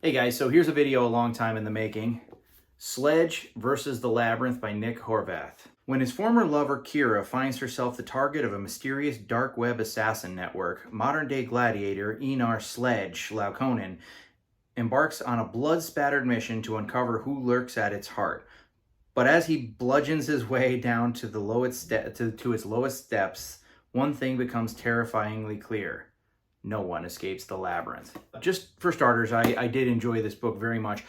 Hey guys, so here's a video a long time in the making. Sledge versus the Labyrinth by Nick Horvath. When his former lover Kira finds herself the target of a mysterious dark web assassin network, modern-day gladiator Einar Sledge Laukonen embarks on a blood-spattered mission to uncover who lurks at its heart. But as he bludgeons his way down to its lowest depths, one thing becomes terrifyingly clear. No one escapes the labyrinth. Just for starters, I did enjoy this book very much.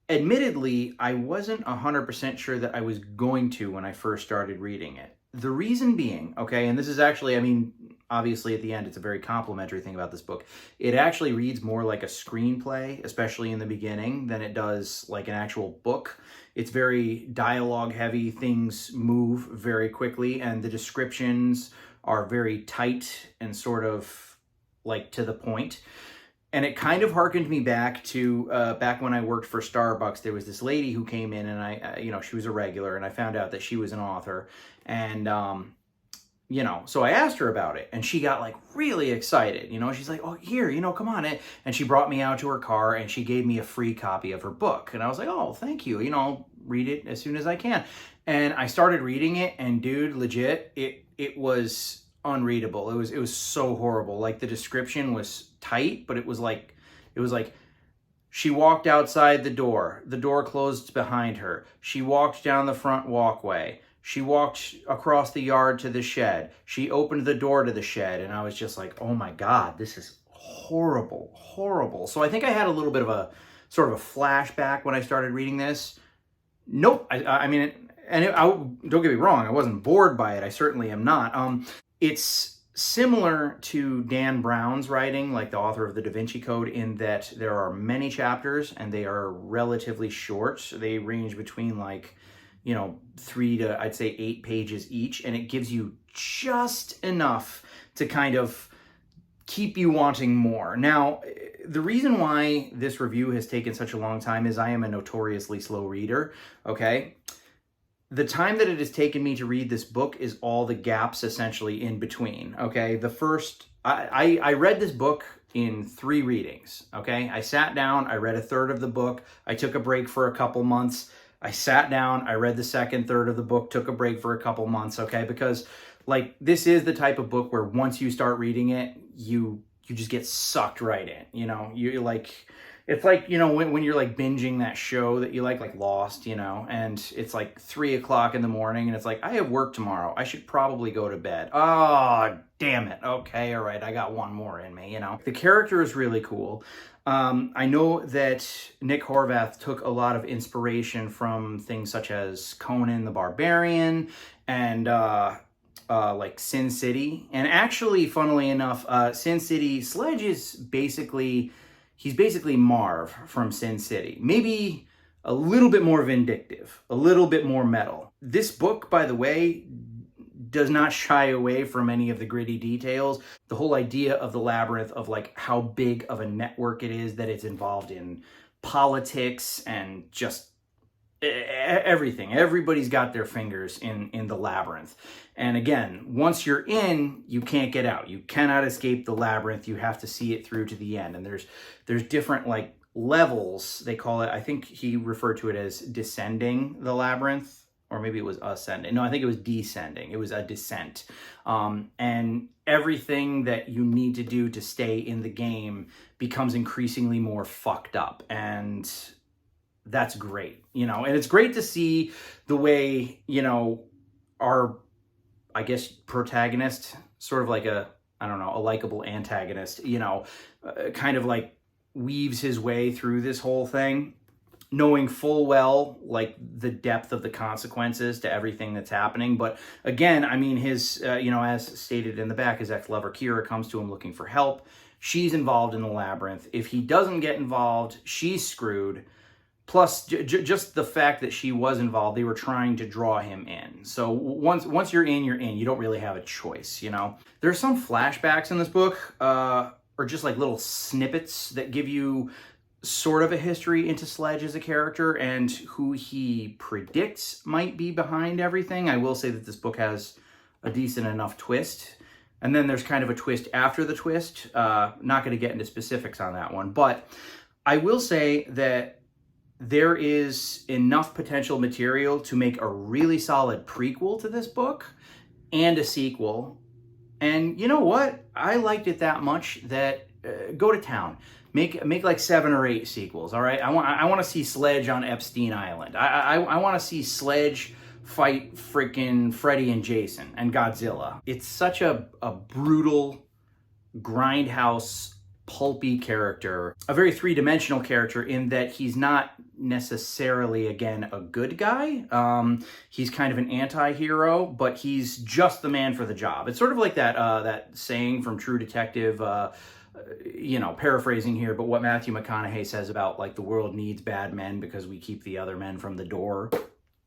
Admittedly, I wasn't 100% sure that I was going to when I first started reading it. The reason being, okay, and this is actually, obviously at the end, it's a very complimentary thing about this book. It actually reads more like a screenplay, especially in the beginning, than it does like an actual book. It's very dialogue heavy, things move very quickly, and the descriptions are very tight and sort of like to the point. And it kind of harkened me back to back when I worked for Starbucks. There was this lady who came in, and she was a regular, and I found out that she was an author. And, so I asked her about it, and she got like really excited. She's like, oh, here, come on. And she brought me out to her car, and she gave me a free copy of her book. And I was like, oh, thank you. I'll read it as soon as I can. And I started reading it, and dude, legit, it was unreadable. It was so horrible. Like, the description was tight, but it was like she walked outside the door closed behind her, she walked down the front walkway, she walked across the yard to the shed, she opened the door to the shed, and I was just like, oh my god, this is horrible. So I think I had a little bit of a sort of a flashback when I started reading this. Nope. Don't get me wrong, I wasn't bored by it. I certainly am not. It's similar to Dan Brown's writing, like the author of the Da Vinci Code, in that there are many chapters and they are relatively short. They range between 3 to, I'd say, 8 pages each, and it gives you just enough to kind of keep you wanting more. Now, the reason why this review has taken such a long time is I am a notoriously slow reader, okay? The time that it has taken me to read this book is all the gaps essentially in between, okay? I read this book in 3 readings, okay? I sat down, I read a third of the book, I took a break for a couple months, I sat down, I read the second third of the book, took a break for a couple months, okay? Because this is the type of book where once you start reading it, you just get sucked right in, You're like, it's like, when you're like binging that show that you like Lost, and it's like 3 o'clock in the morning and it's like, I have work tomorrow, I should probably go to bed. Oh, damn it. Okay, all right, I got one more in me, The character is really cool. I know that Nick Horvath took a lot of inspiration from things such as Conan the Barbarian and like Sin City. And actually, funnily enough, Sin City, Sledge is he's basically Marv from Sin City. Maybe a little bit more vindictive, a little bit more metal. This book, by the way, does not shy away from any of the gritty details. The whole idea of the Labyrinth, of like how big of a network it is, that it's involved in politics and just everything. Everybody's got their fingers in the Labyrinth. And again, once you're in, you can't get out. You cannot escape the Labyrinth. You have to see it through to the end. And there's different like levels, they call it. I think he referred to it as descending the Labyrinth, or maybe it was ascending. No, I think it was descending. It was a descent. And everything that you need to do to stay in the game becomes increasingly more fucked up. And that's great, and it's great to see the way, our, I guess, protagonist, sort of like a likable antagonist, kind of like weaves his way through this whole thing, knowing full well, like, the depth of the consequences to everything that's happening. But again, his, as stated in the back, his ex-lover Kira comes to him looking for help. She's involved in the Labyrinth. If he doesn't get involved, she's screwed. Plus, just the fact that she was involved, they were trying to draw him in. So once you're in, you're in. You don't really have a choice, There's some flashbacks in this book, or just like little snippets that give you sort of a history into Sledge as a character and who he predicts might be behind everything. I will say that this book has a decent enough twist. And then there's kind of a twist after the twist. Not going to get into specifics on that one, but I will say that there is enough potential material to make a really solid prequel to this book and a sequel. And you know what? I liked it that much that go to town. Make like 7 or 8 sequels, all right? I want to see Sledge on Epstein Island. I want to see Sledge fight freaking Freddy and Jason and Godzilla. It's such a brutal, grindhouse, pulpy character, a very three-dimensional character in that he's not necessarily, again, a good guy. He's kind of an anti-hero, but he's just the man for the job. It's sort of like that saying from True Detective, you know, paraphrasing here, but what Matthew McConaughey says about, like, the world needs bad men because we keep the other men from the door.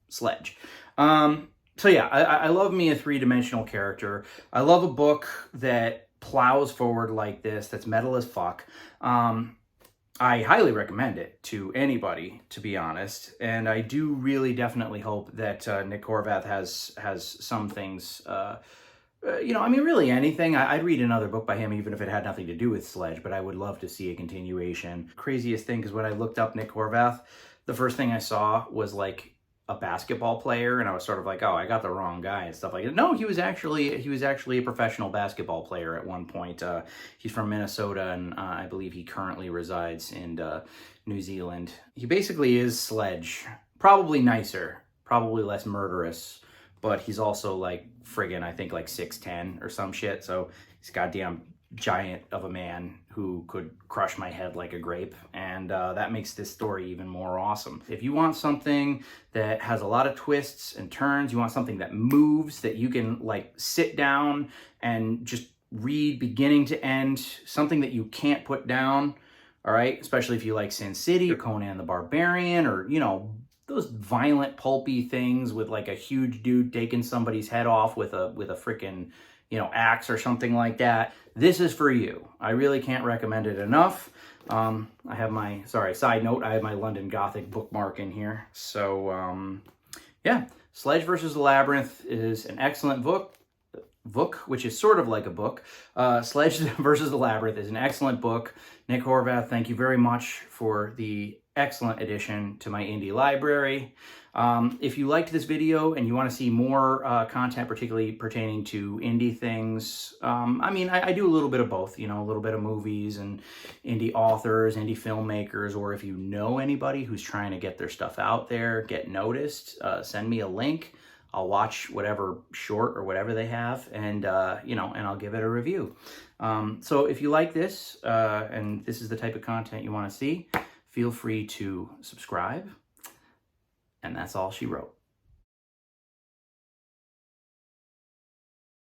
Sledge. So yeah, I love me a three-dimensional character. I love a book that plows forward like this, that's metal as fuck. I highly recommend it to anybody, to be honest. And I do really definitely hope that Nick Horvath has some things, you know, I mean, really anything. I'd read another book by him, even if it had nothing to do with Sledge, but I would love to see a continuation. Craziest thing, because when I looked up Nick Horvath, the first thing I saw was like a basketball player, and I was sort of like, oh, I got the wrong guy and stuff like that. No, he was actually a professional basketball player at one point. He's from Minnesota, and I believe he currently resides in New Zealand. He basically is Sledge, probably nicer, probably less murderous, but he's also like friggin', I think like 6'10" or some shit. So he's goddamn giant of a man who could crush my head like a grape, and that makes this story even more awesome. If you want something that has a lot of twists and turns, you want something that moves, that you can like sit down and just read beginning to end, something that you can't put down, all right, especially if you like Sin City or Conan the Barbarian, or, you know, those violent pulpy things with like a huge dude taking somebody's head off with a freaking, you know, axe or something like that. This is for you. I really can't recommend it enough. I have my, side note, I have my London Gothic bookmark in here. So, yeah, Sledge versus the Labyrinth is an excellent book, which is sort of like a book. Sledge versus the Labyrinth is an excellent book. Nick Horvath, thank you very much for the excellent addition to my indie library. If you liked this video and you want to see more content, particularly pertaining to indie things, I mean, I do a little bit of both, you know, a little bit of movies and indie authors, indie filmmakers, or if you know anybody who's trying to get their stuff out there, get noticed, send me a link. I'll watch whatever short or whatever they have, and, you know, and I'll give it a review. So if you like this, and this is the type of content you want to see, feel free to subscribe. And that's all she wrote.